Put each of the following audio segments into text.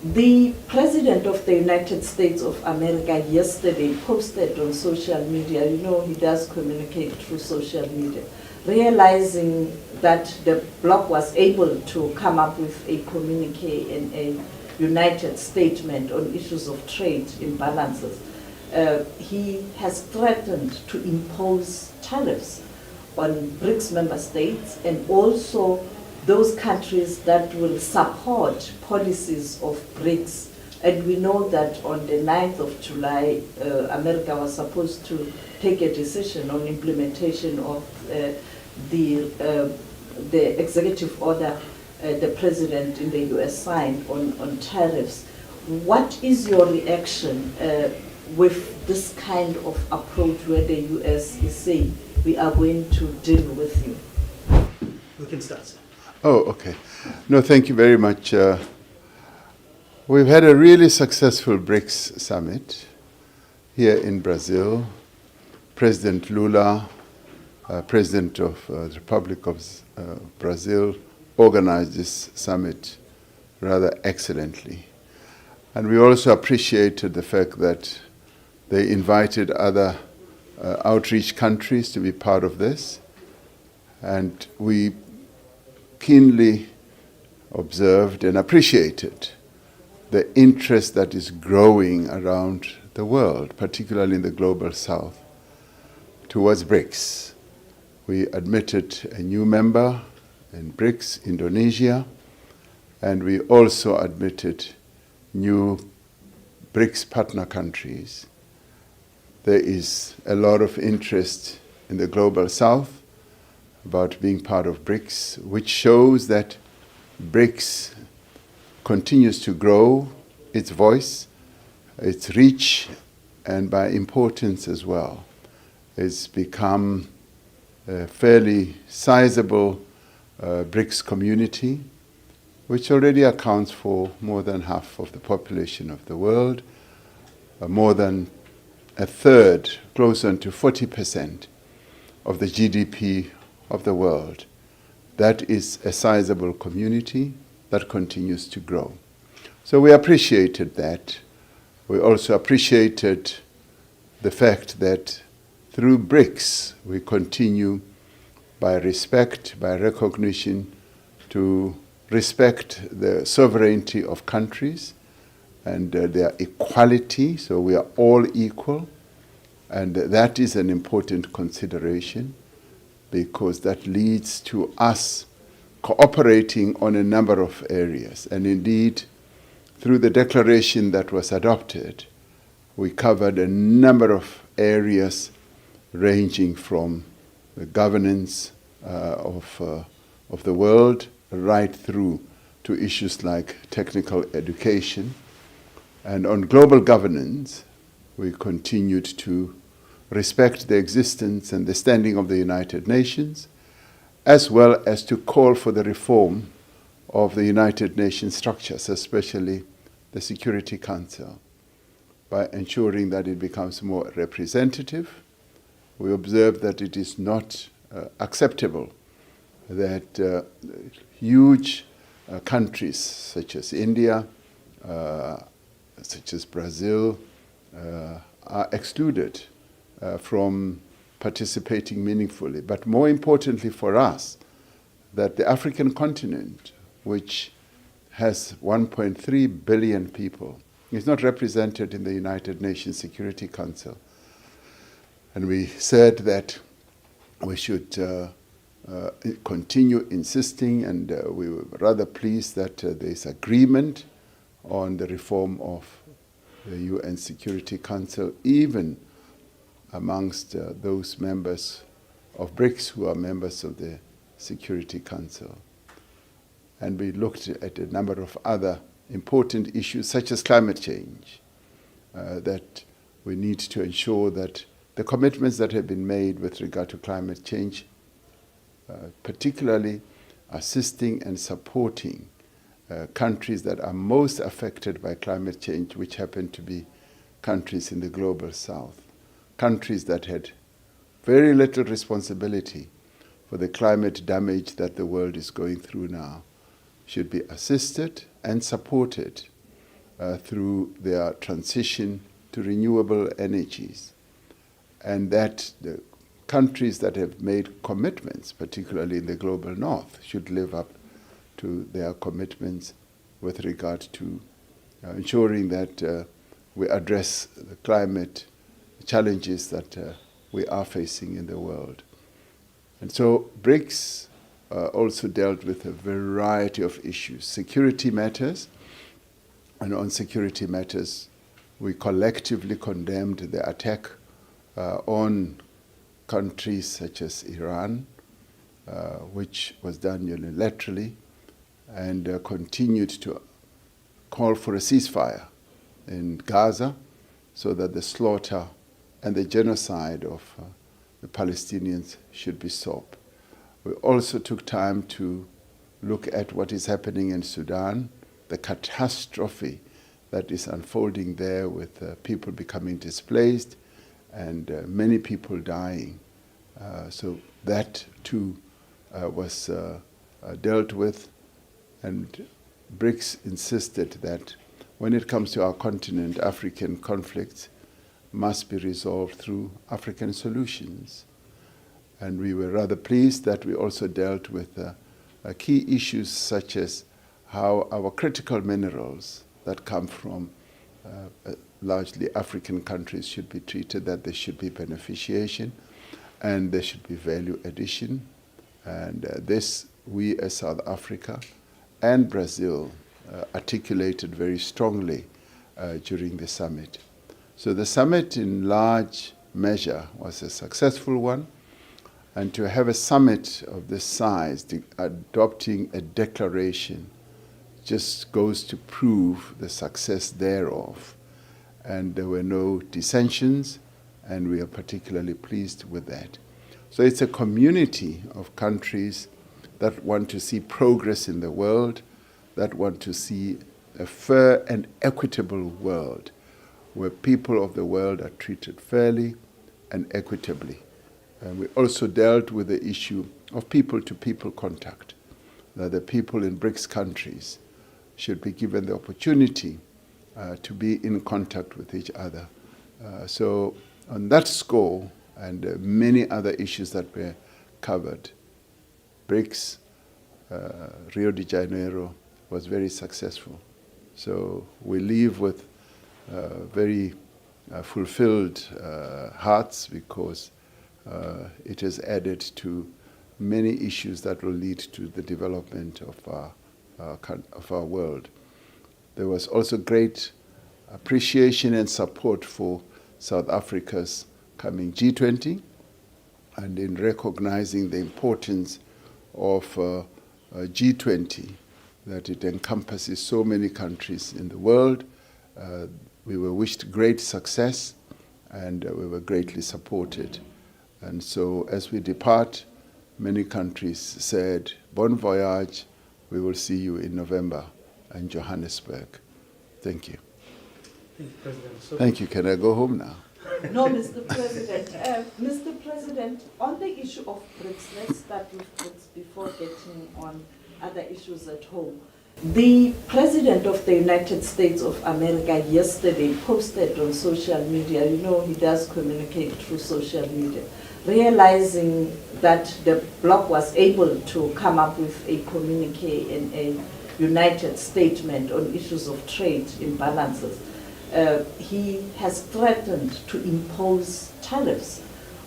The President of the United States of America yesterday posted on social media, you know, he does communicate through social media, realizing that the bloc was able to come up with a communique and a united statement on issues of trade imbalances. He has threatened to impose tariffs on BRICS member states and also those countries that will support policies of BRICS. And we know that on the 9th of July, America was supposed to take a decision on implementation of the executive order the president in the US signed on tariffs. What is your reaction with this kind of approach where the US is saying we are going to deal with you? We can start. Oh, okay. No, thank you very much. We've had a really successful BRICS summit here in Brazil. President Lula, President of the Republic of Brazil, organized this summit rather excellently. And we also appreciated the fact that they invited other outreach countries to be part of this. And we keenly observed and appreciated the interest that is growing around the world, particularly in the global south, towards BRICS. We admitted a new member in BRICS, Indonesia, and we also admitted new BRICS partner countries. There is a lot of interest in the global south about being part of BRICS, which shows that BRICS continues to grow its voice, its reach, and by importance as well. It's become a fairly sizable BRICS community, which already accounts for more than half of the population of the world, more than a third, closer to 40% of the GDP of the world. That is a sizable community that continues to grow. So we appreciated that. We also appreciated the fact that through BRICS we continue by respect, by recognition, to respect the sovereignty of countries and their equality, so we are all equal, and that is an important consideration because that leads to us cooperating on a number of areas. And indeed, through the declaration that was adopted, we covered a number of areas ranging from the governance of the world right through to issues like technical education. And on global governance, we continued to respect the existence and the standing of the United Nations, as well as to call for the reform of the United Nations structures, especially the Security Council, by ensuring that it becomes more representative. We observe that it is not acceptable that huge countries such as India, such as Brazil, are excluded from participating meaningfully. But more importantly for us, that the African continent, which has 1.3 billion people, is not represented in the United Nations Security Council. And we said that we should continue insisting, and we were rather pleased that there is agreement on the reform of the UN Security Council, even amongst those members of BRICS who are members of the Security Council. And we looked at a number of other important issues, such as climate change, that we need to ensure that the commitments that have been made with regard to climate change, particularly assisting and supporting countries that are most affected by climate change, which happen to be countries in the global south, countries that had very little responsibility for the climate damage that the world is going through now, should be assisted and supported through their transition to renewable energies, and that the countries that have made commitments, particularly in the global north, should live up to their commitments with regard to ensuring that we address the climate challenges that we are facing in the world. And so BRICS also dealt with a variety of issues, security matters, and on security matters, we collectively condemned the attack on countries such as Iran, which was done unilaterally, and continued to call for a ceasefire in Gaza so that the slaughter and the genocide of the Palestinians should be stopped. We also took time to look at what is happening in Sudan, the catastrophe that is unfolding there with people becoming displaced and many people dying. So that too was dealt with, and BRICS insisted that when it comes to our continent, African conflicts must be resolved through African solutions. And we were rather pleased that we also dealt with key issues such as how our critical minerals that come from largely African countries should be treated, that there should be beneficiation and there should be value addition. And this we as South Africa and Brazil articulated very strongly during the summit. So the summit in large measure was a successful one, and to have a summit of this size adopting a declaration just goes to prove the success thereof. And there were no dissensions, and we are particularly pleased with that. So it's a community of countries that want to see progress in the world, that want to see a fair and equitable world where people of the world are treated fairly and equitably. And we also dealt with the issue of people-to-people contact, that the people in BRICS countries should be given the opportunity to be in contact with each other. So on that score and many other issues that were covered, BRICS, Rio de Janeiro was very successful. So we leave with very fulfilled hearts, because it has added to many issues that will lead to the development of our world. There was also great appreciation and support for South Africa's coming G20, and in recognizing the importance of G20, that it encompasses so many countries in the world. We were wished great success, and we were greatly supported. And so as we depart, many countries said, bon voyage, we will see you in November in Johannesburg. Thank you. Thank you, President. So Thank you. Can I go home now? No, Mr. President. Mr. President, on the issue of BRICS, let's start with BRICS before getting on other issues at home. The President of the United States of America yesterday posted on social media, you know, he does communicate through social media, realizing that the bloc was able to come up with a communique and a united statement on issues of trade imbalances. He has threatened to impose tariffs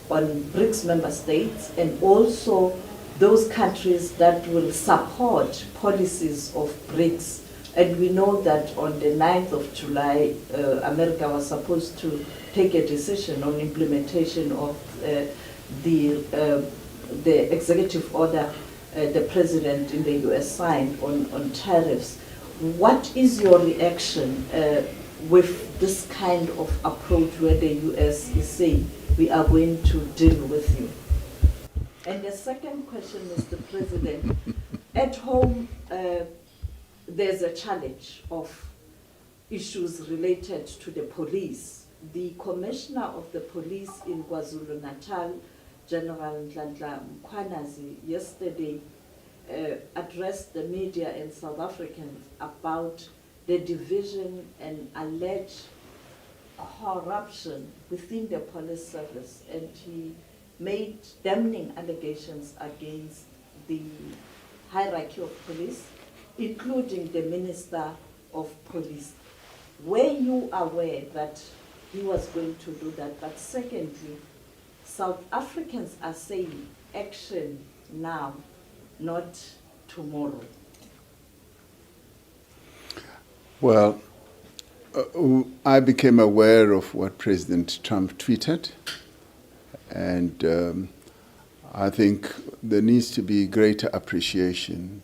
on BRICS member states and also those countries that will support policies of BRICS. And we know that on the 9th of July, America was supposed to take a decision on implementation of the executive order the president in the US signed on tariffs. What is your reaction with this kind of approach where the US is saying we are going to deal with you? And the second question, Mr. President, at home there's a challenge of issues related to the police. The commissioner of the police in KwaZulu-Natal, General Nhlanhla Mkhwanazi, yesterday addressed the media and South Africans about the division and alleged corruption within the police service, and he made damning allegations against the hierarchy of police, including the Minister of Police. Were you aware that he was going to do that? But secondly, South Africans are saying action now, not tomorrow. Well, I became aware of what President Trump tweeted, and I think there needs to be greater appreciation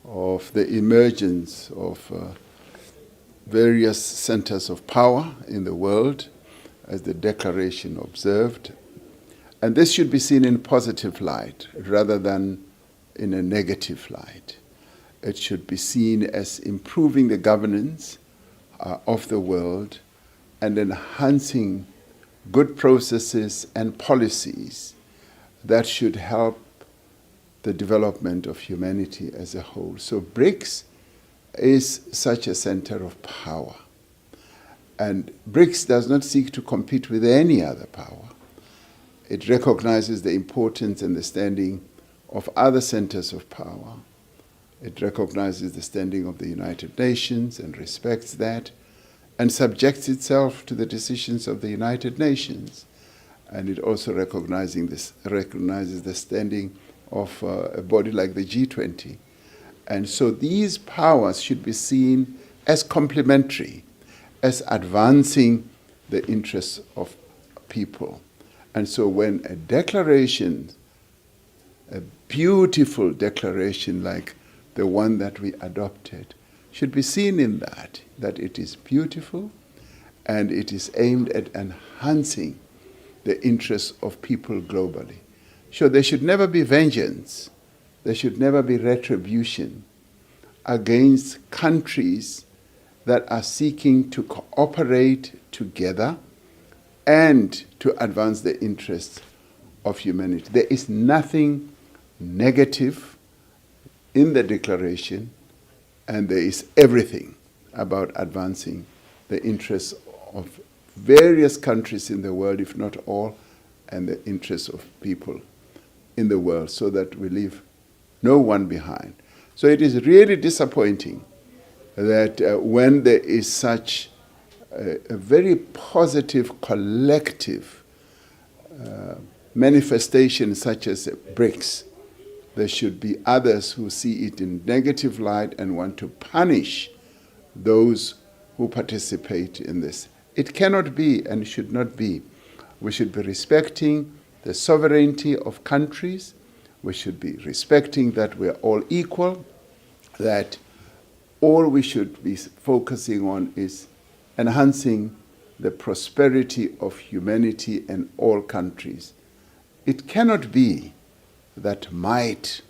of the emergence of various centers of power in the world, as the declaration observed. And this should be seen in positive light rather than in a negative light. It should be seen as improving the governance of the world and enhancing good processes and policies that should help the development of humanity as a whole. So BRICS is such a center of power. And BRICS does not seek to compete with any other power. It recognizes the importance and the standing of other centers of power. It recognizes the standing of the United Nations and respects that, and subjects itself to the decisions of the United Nations. And it also recognizes the standing of a body like the G20. And so these powers should be seen as complementary, as advancing the interests of people. And so when a declaration, a beautiful declaration like the one that we adopted, should be seen in that it is beautiful and it is aimed at enhancing the interests of people globally. So there should never be vengeance, there should never be retribution against countries that are seeking to cooperate together and to advance the interests of humanity. There is nothing negative in the declaration, and there is everything about advancing the interests of various countries in the world, if not all, and the interests of people in the world, so that we leave no one behind. So it is really disappointing that when there is such a very positive collective manifestation such as BRICS, there should be others who see it in negative light and want to punish those who participate in this. It cannot be and should not be. We should be respecting the sovereignty of countries. We should be respecting that we are all equal, that all we should be focusing on is enhancing the prosperity of humanity in all countries. It cannot be that might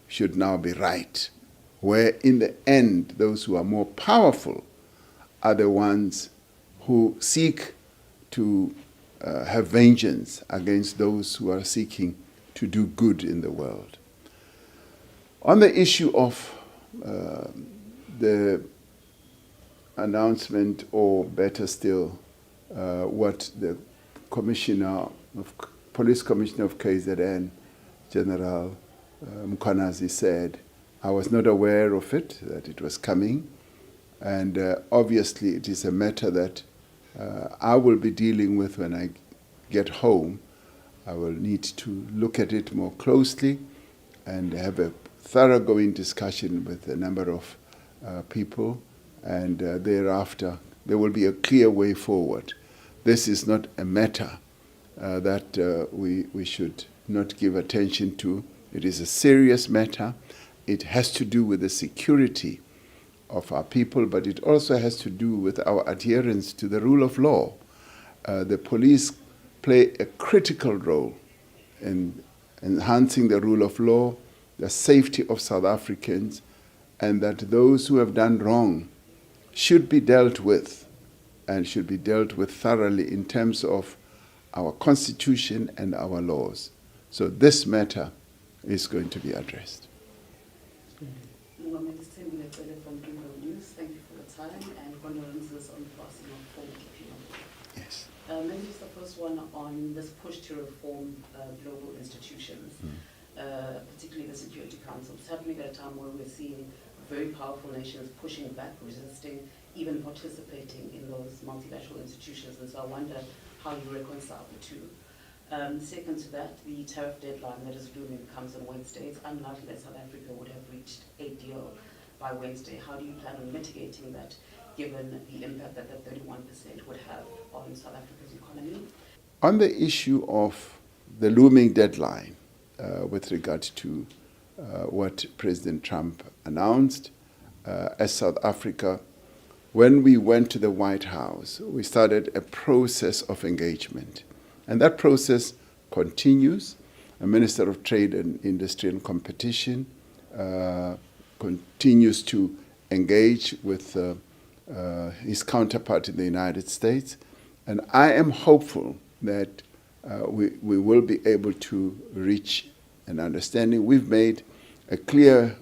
should now be right, where in the end those who are more powerful are the ones who seek to have vengeance against those who are seeking to do good in the world. On the issue of the announcement, or better still, what the Police Commissioner of KZN, General Mkhwanazi, said, I was not aware of it, that it was coming, and obviously it is a matter that I will be dealing with when I get home. I will need to look at it more closely and have a thoroughgoing discussion with a number of people, and thereafter there will be a clear way forward. This is not a matter that we should not give attention to. It is a serious matter. It has to do with the security of our people, but it also has to do with our adherence to the rule of law. The police play a critical role in enhancing the rule of law, the safety of South Africans, and that those who have done wrong should be dealt with, and should be dealt with thoroughly in terms of our constitution and our laws. So this matter is going to be addressed. It's 10 minutes early from Bloomberg News. Thank you for your time. emphasis on passing on forward, if you want. Yes. Maybe just the first one on this push to reform global institutions, particularly the Security Council. It's happening at a time where we're seeing very powerful nations pushing back, resisting, even participating in those multilateral institutions. And so I wonder how you reconcile the two. Second to that, the tariff deadline that is looming comes on Wednesday. It's unlikely that South Africa would have reached a deal by Wednesday. How do you plan on mitigating that, given the impact that the 31% would have on South Africa's economy? On the issue of the looming deadline with regard to what President Trump announced, as South Africa, when we went to the White House, we started a process of engagement. And that process continues. The Minister of Trade and Industry and Competition continues to engage with his counterpart in the United States. And I am hopeful that we will be able to reach an understanding. We've made a clear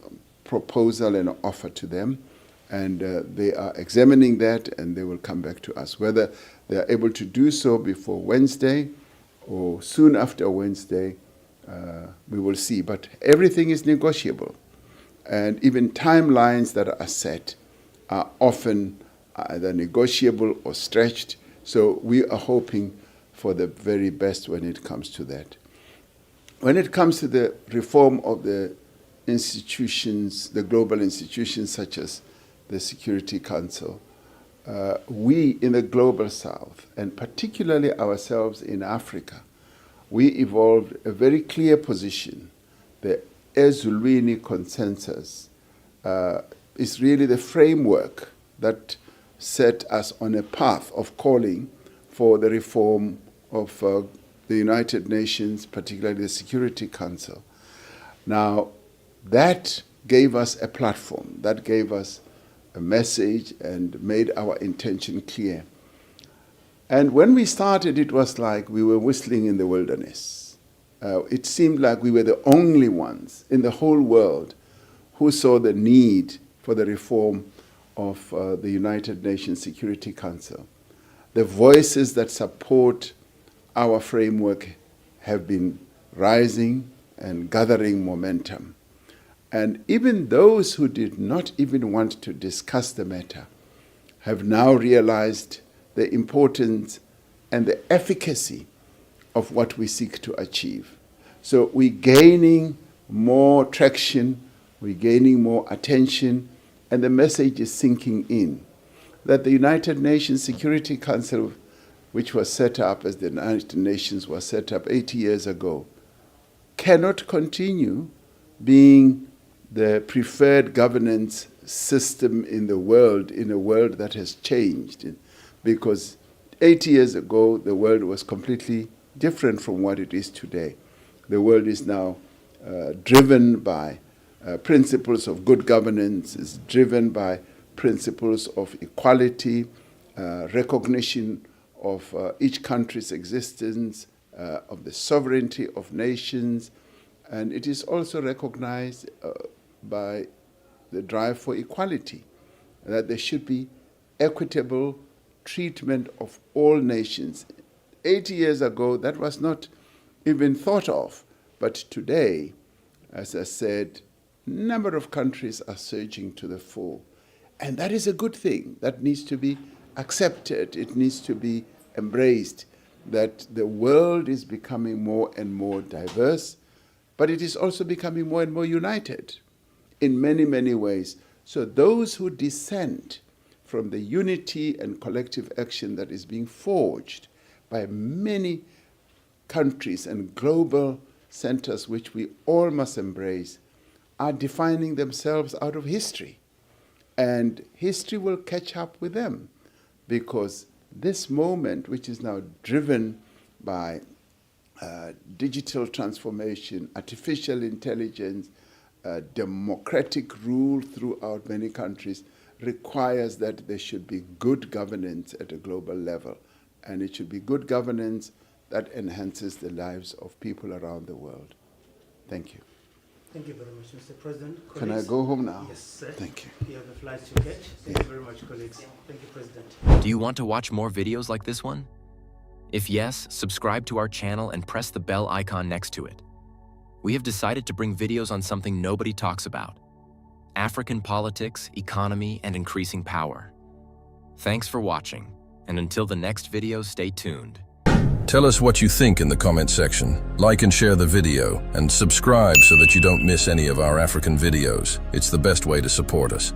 proposal and offer to them, and they are examining that, and they will come back to us. Whether they are able to do so before Wednesday or soon after Wednesday, we will see. But everything is negotiable. And even timelines that are set are often either negotiable or stretched. So we are hoping for the very best when it comes to that. When it comes to the reform of the institutions, the global institutions such as the Security Council, we in the Global South, and particularly ourselves in Africa, we evolved a very clear position. The Ezulwini Consensus is really the framework that set us on a path of calling for the reform of the United Nations, particularly the Security Council. Now, that gave us a platform, that gave us a message and made our intention clear. And when we started, it was like we were whistling in the wilderness. It seemed like we were the only ones in the whole world who saw the need for the reform of the United Nations Security Council. The voices that support our framework have been rising and gathering momentum. And even those who did not even want to discuss the matter have now realized the importance and the efficacy of what we seek to achieve. So we're gaining more traction, we're gaining more attention, and the message is sinking in that the United Nations Security Council, which was set up as the United Nations was set up 80 years ago, cannot continue being the preferred governance system in the world, in a world that has changed. Because 80 years ago, the world was completely different from what it is today. The world is now driven by principles of good governance, is driven by principles of equality, recognition of each country's existence, of the sovereignty of nations, and it is also recognized by the drive for equality, that there should be equitable treatment of all nations. 80 years ago, that was not even thought of, but today, as I said, a number of countries are surging to the fore. And that is a good thing. That needs to be accepted. It needs to be embraced, that the world is becoming more and more diverse, but it is also becoming more and more united in many, many ways. So those who dissent from the unity and collective action that is being forged by many countries and global centers, which we all must embrace, are defining themselves out of history. And history will catch up with them, because this moment, which is now driven by digital transformation, artificial intelligence, democratic rule throughout many countries, requires that there should be good governance at a global level. And it should be good governance that enhances the lives of people around the world. Thank you. Thank you very much, Mr. President. Can I Colleagues? go home now? Yes, sir. Thank you. You have a flight to catch. Thank you very much, colleagues. Thank you, President. Do you want to watch more videos like this one? If yes, subscribe to our channel and press the bell icon next to it. We have decided to bring videos on something nobody talks about: African politics, economy, and increasing power. Thanks for watching, and until the next video, stay tuned. Tell us what you think in the comment section. Like and share the video, and subscribe so that you don't miss any of our African videos. It's the best way to support us.